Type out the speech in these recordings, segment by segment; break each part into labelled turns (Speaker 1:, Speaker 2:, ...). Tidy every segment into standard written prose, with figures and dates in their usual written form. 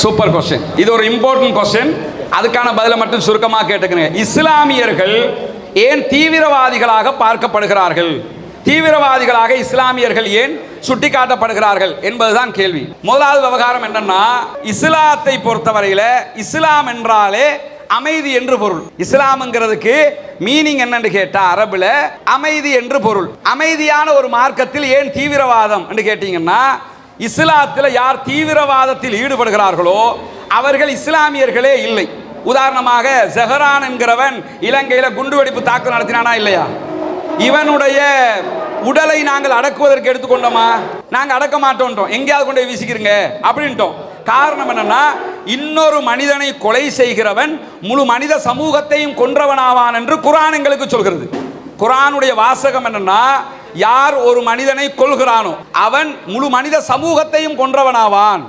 Speaker 1: Super question. இது ஒரு important question. அதுக்கான பதிலை மட்டும் சுருக்கமாக கேட்டுக்கிறேன். இஸ்லாமியர்கள் ஏன் தீவிரவாதிகளாக பார்க்கப்படுகிறார்கள், தீவிரவாதிகளாக இஸ்லாமியர்கள் ஏன் சுட்டிக்காட்டப்படுகிறார்கள் என்பதுதான் கேள்வி. முதலாவது விவகாரம் என்னன்னா, இஸ்லாத்தை பொறுத்தவரையில இஸ்லாம் என்றாலே அமைதி என்று பொருள். இஸ்லாம்ங்கிறதுக்கு மீனிங் என்னன்னு கேட்டா அரபுல அமைதி என்று பொருள். அமைதியான ஒரு மார்க்கத்தில் ஏன் தீவிரவாதம் என்று கேட்டீங்கன்னா, இஸ்லாத்தில் யார் தீவிரவாதத்தில் ஈடுபடுகிறார்களோ அவர்கள் இஸ்லாமியர்களே இல்லை. உதாரணமாக ஜஹரான் என்கிறவன் இலங்கையில் குண்டுவெடிப்பு தாக்குதல் நடத்தினானா இல்லையா? இவனுடைய உடலை நாங்கள் அடக்குவதற்கு எடுத்துக்கொண்டோமா? நாங்கள் அடக்க மாட்டோம், எங்கேயாவது கொண்டு போய் வீசிக்கிறங்க அப்படின்ட்டோம். காரணம் என்னன்னா, இன்னொரு மனிதனை கொலை செய்கிறவன் முழு மனித சமூகத்தையும் கொன்றவனாவான் என்று குர்ஆன் எங்களுக்கு சொல்கிறது. குர்ஆனுடைய வாசகம் என்னன்னா, யார் ஒரு மனிதனை கொல்கிறானோ அவன் முழு மனித சமூகத்தையும் கொன்றவனாவான்.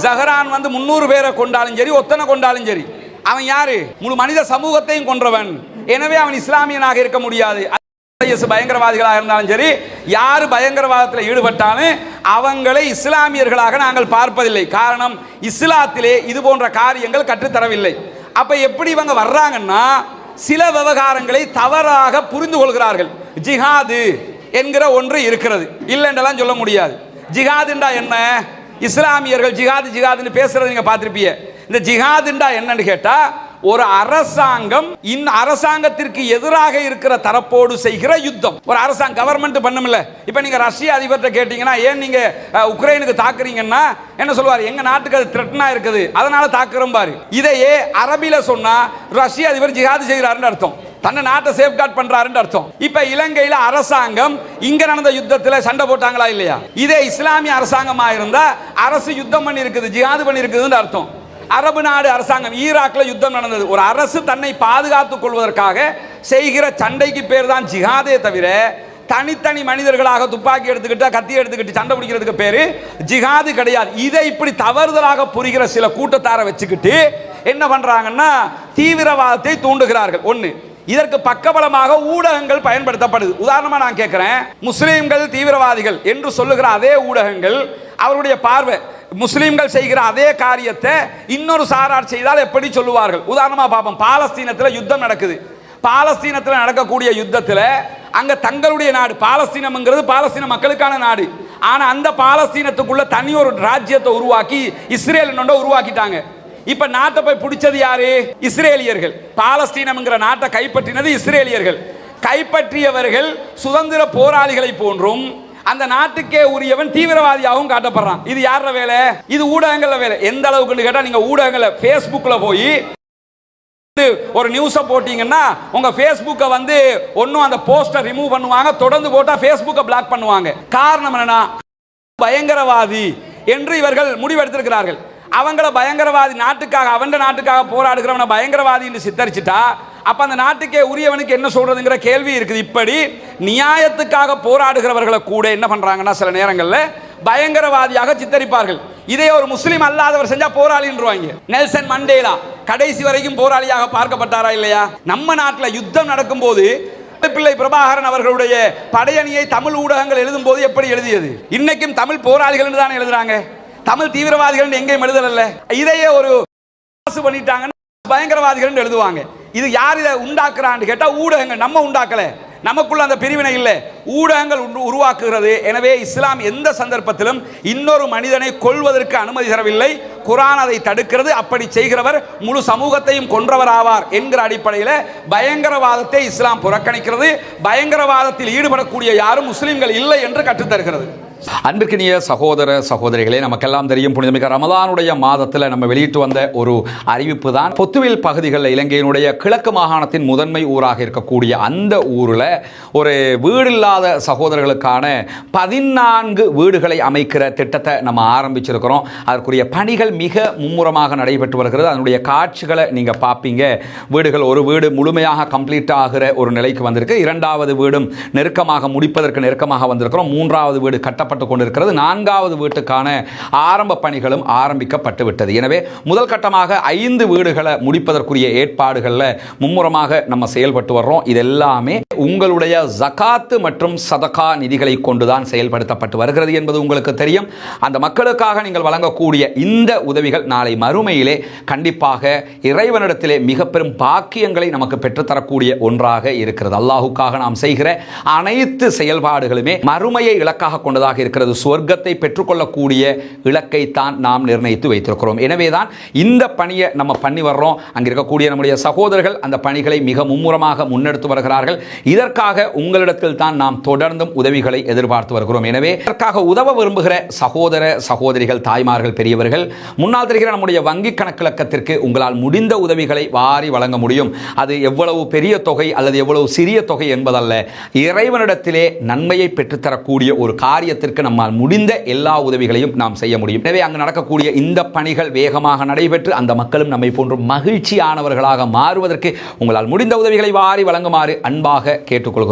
Speaker 1: ஜஹரான் 300 பேரை கொண்டாலும் சரி, ஒத்தனை கொண்டாலும் சரி, அவன் யாரு? முழு மனித சமூகத்தையும் கொன்றவன். எனவே அவன் இஸ்லாமியனாக இருக்க முடியாது. பயங்கரவாதிகளாக இருந்தாலும் சரி, யார் பயங்கரவாதத்தில் ஈடுபட்டாலும் அவங்களை இஸ்லாமியர்களாக நாங்கள் பார்ப்பதில்லை. காரணம், இஸ்லாத்திலே இது போன்ற காரியங்கள் கற்றுத்தரவில்லை. அப்ப எப்படி இவங்க வர்றாங்கன்னா, சில விவகாரங்களை தவறாக புரிந்து கொள்கிறார்கள். ஜிஹாது என்கிற ஒன்று இருக்கிறது, இல்லைன்றெல்லாம் சொல்ல முடியாது. ஜிஹாதுண்டா என்ன? இஸ்லாமியர்கள் ஜிஹாது ஜிஹாதுன்னு பேசுறது நீங்க பார்த்திருப்பீங்க. இந்த ஜிஹாதுண்டா என்னன்னு கேட்டா, ஒரு அரசாங்கம் அரசாங்கத்திற்கு எதிராக இருக்கிற தரப்போடு செய்கிற யுத்தம். ஒரு அரசாங்கம் கவர்மெண்ட் பண்ணும்ல. இப்ப நீங்க ரஷ்ய அதிபர்கிட்ட கேட்டீங்கன்னா, ஏன் நீங்க உக்ரைனுக்கு தாக்குறீங்கன்னா என்ன சொல்வார்? எங்க நாட்டுக்கு அது த்ரெட்டனா இருக்குது, அதனால தாக்குறோம் பாரு. இதையே அரபில சொன்னா ரஷ்ய அதிபர் ஜிஹாது செய்கிறாருன்னு அர்த்தம், தன்னை நாட்டை சேஃப்கார்ட் பண்றாருன்னு அர்த்தம். இப்ப இலங்கையில அரசாங்கம் இங்க நடந்த யுத்தத்தில் சண்டை போட்டாங்களா இல்லையா? இதே இஸ்லாமிய அரசாங்கமா இருந்தா அரசு யுத்தம் பண்ணி இருக்குது, ஜிஹாது பண்ணி இருக்குதுன்னு அர்த்தம். அரபு நாடு அரசாங்கம் ஈராக்ல யுத்தம் நடந்தது. ஒரு அரசு தன்னை பாதுகாத்துக் கொள்வதற்காக செய்கிற சண்டைக்கு பேர் தான் ஜிஹாதே தவிர, தனித்தனி மனிதர்களாக துப்பாக்கி எடுத்துக்கிட்டு கத்தி எடுத்துக்கிட்டு சண்டை பிடிக்கிறதுக்கு பேரு ஜிஹாது கிடையாது. இதை இப்படி தவறுதலாக புரிகிற சில கூட்டத்தாரை வச்சுக்கிட்டு என்ன பண்றாங்கன்னா, தீவிரவாதத்தை தூண்டுகிறார்கள். ஒன்று, இதற்கு பக்கபலமாக ஊடகங்கள் பயன்படுத்தப்படுது. உதாரணமா நான் கேட்கிறேன், முஸ்லிம்கள் தீவிரவாதிகள் என்று சொல்லுகிற அதே ஊடகங்கள் அவருடைய பார்வை முஸ்லிம்கள் செய்கிற அதே காரியத்தை இன்னொரு சாரார் செய்தால் எப்படி சொல்லுவார்கள்? உதாரணமா பார்ப்போம். பாலஸ்தீனத்தில் யுத்தம் நடக்குது. பாலஸ்தீனத்தில் நடக்கக்கூடிய யுத்தத்தில் அங்க தங்களுடைய நாடு பாலஸ்தீனம்ங்கிறது பாலஸ்தீன மக்களுக்கான நாடு. ஆனா அந்த பாலஸ்தீனத்துக்குள்ள தனி ஒரு ராஜ்யத்தை உருவாக்கி இஸ்ரேல் உருவாக்கிட்டாங்க. இப்ப நாட்டை போய் பிடிச்சது யாரு? இஸ்ரேலியர்கள். பாலஸ்தீனம்ங்கிற நாட்டை கைப்பற்றினது இஸ்ரேலியர்கள். கைப்பற்றியவர்கள் சுதந்திர போராளிகளை போன்றும் அந்த நாட்டுக்கே உரியவன் தீவிரவாதியாகவும் காட்டப்படுறான். இது யார வேலை? இது ஊடகங்கள்ல வேலை. எந்த அளவுக்கு கேட்டா, நீங்க ஊடகங்கள்ல Facebookல போய் ஒரு நியூஸை போட்டீங்கன்னா உங்க Facebookை ஒன்னும் அந்த போஸ்டர் ரிமூவ் பண்ணுவாங்க, தொடர்ந்து போட்டா Facebookை பிளாக் பண்ணுவாங்க. காரணம் என்னன்னா, பயங்கரவாதி என்று இவர்கள் முடிவெடுத்திருக்கிறார்கள். அவங்கள பயங்கரவாதி, நாட்டுக்காக அவன் நாட்டுக்காக போராடுகிறவனை பயங்கரவாதி என்று சித்தரிச்சுட்டா அப்ப அந்த நாட்டுக்கே உரியவனுக்கு என்ன சொல்றதுங்கிற கேள்வி இருக்குது. இப்படி நியாயத்துக்காக போராடுகிறவர்களை கூட என்ன பண்றாங்கன்னா, சில நேரங்களில் பயங்கரவாதியாக சித்தரிப்பார்கள். இதே ஒரு முஸ்லீம் அல்லாதவர் செஞ்சா போராளின்றுவாங்க. நெல்சன் மண்டேலா கடைசி வரைக்கும் போராளியாக பார்க்கப்பட்டாரா இல்லையா? நம்ம நாட்டில் யுத்தம் நடக்கும் போது பிள்ளை பிரபாகரன் அவர்களுடைய படையணியை தமிழ் ஊடகங்கள் எழுதும் போது எப்படி எழுதியது? இன்னைக்கும் தமிழ் போராளிகள் தானே எழுதுறாங்க, தமிழ் தீவிரவாதிகள் எங்கேயும் எழுதல. இதையே ஒரு பண்ணிட்டாங்கன்னா பயங்கரவாதிகள் எழுதுவாங்க. இது யார் இதை உண்டாக்குறான்னு கேட்டா ஊடகங்கள். நம்ம உண்டாக்கல, நமக்குள்ள அந்த பிரிவினை இல்லை, ஊடகங்கள் உருவாக்குகிறது. எனவே இஸ்லாம் எந்த சந்தர்ப்பத்திலும் இன்னொரு மனிதனை கொல்வதற்கு அனுமதி தரவில்லை. குர்ஆன் அதை தடுக்கிறது. அப்படி செய்கிறவர் முழு சமூகத்தையும் கொன்றவர் ஆவார் என்கிற அடிப்படையில் பயங்கரவாதத்தை இஸ்லாம் புறக்கணிக்கிறது. பயங்கரவாதத்தில் ஈடுபடக்கூடிய யாரும் முஸ்லிம்கள் இல்லை என்று கற்றுத்தருகிறது.
Speaker 2: அன்பிற்கினிய சகோதர சகோதரிகளே, நமக்கெல்லாம் தெரியும், புனிதமிக்க ரமலானுடைய மாதத்தில் நம்ம வெளியிட்டு வந்த ஒரு அறிவிப்பு தான், பொத்துவில் பகுதிகளில் இலங்கையினுடைய கிழக்கு மாகாணத்தின் முதன்மை ஊராக இருக்கக்கூடிய அந்த ஊரில் ஒரு வீடு இல்லாத சகோதரர்களுக்கான 14 வீடுகளை அமைக்கிற திட்டத்தை நம்ம ஆரம்பிச்சிருக்கிறோம். அதற்குரிய பணிகள் மிக மும்முரமாக நடைபெற்று வருகிறது. அதனுடைய காட்சிகளை நீங்கள் பார்ப்பீங்க. வீடுகள், ஒரு வீடு முழுமையாக கம்ப்ளீட் ஆகிற ஒரு நிலைக்கு வந்திருக்கு. 2வது வீடும் நெருக்கமாக முடிப்பதற்கு நெருக்கமாக வந்திருக்கிறோம். 3வது வீடு கட்ட கட்டப்பட்டு கொண்டிருக்கிறது. 4வது வீட்டுக்கான ஆரம்ப பணிகளும் ஆரம்பிக்கப்பட்டு விட்டது. எனவே முதல் கட்டமாக 5 வீடுகளை முடிப்பதற்குரிய ஏற்பாடுகளில் மும்முரமாக நம்ம செயல்பட்டு வர்றோம். இது எல்லாமே உங்களுடைய ஜகாத்து மற்றும் சதகா நிதிகளை கொண்டுதான் செயல்படுத்தப்பட்டு வருகிறது என்பது உங்களுக்கு தெரியும். அந்த மக்களுக்காக நீங்கள் வழங்கக்கூடிய இந்த உதவிகள் நாளை மறுமையிலே கண்டிப்பாக இறைவனிடத்திலே மிக பெரும் பாக்கியங்களை நமக்கு பெற்றுத்தரக்கூடிய ஒன்றாக இருக்கிறது. அல்லாஹுக்காக நாம் செய்கிற அனைத்து செயல்பாடுகளுமே மறுமையை இலக்காக கொண்டதாக இருக்கிறது. சுவர்க்கத்தை பெற்றுக்கொள்ளக்கூடிய இலக்கை தான் நாம் நிர்ணயித்து வைத்திருக்கிறோம். எனவேதான் இந்த பணியை நம்ம பண்ணி வர்றோம். அங்கே இருக்கக்கூடிய நம்முடைய சகோதரர்கள் அந்த பணிகளை மிக மும்முரமாக முன்னெடுத்து வருகிறார்கள். இதற்காக உங்களிடத்தில் தான் நாம் தொடர்ந்தும் உதவிகளை எதிர்பார்த்து வருகிறோம். எனவே இதற்காக உதவ விரும்புகிற சகோதர சகோதரிகள், தாய்மார்கள், பெரியவர்கள், முன்னால் தெரிகிற நம்முடைய வங்கி கணக்கிலக்கத்திற்கு உங்களால் முடிந்த உதவிகளை வாரி வழங்க முடியும். அது எவ்வளவு பெரிய தொகை அல்லது எவ்வளவு சிறிய தொகை என்பதல்ல, இறைவனிடத்திலே நன்மையை பெற்றுத்தரக்கூடிய ஒரு காரியத்திற்கு நம்மால் முடிந்த எல்லா உதவிகளையும் நாம் செய்ய முடியும். எனவே அங்கு நடக்கக்கூடிய இந்த பணிகள் வேகமாக நடைபெற்று அந்த மக்களும் நம்மை போன்று மகிழ்ச்சியானவர்களாக மாறுவதற்கு உங்களால் முடிந்த உதவிகளை வாரி வழங்குமாறு அன்பாக கேட்டுக்கொள்கிறோம்.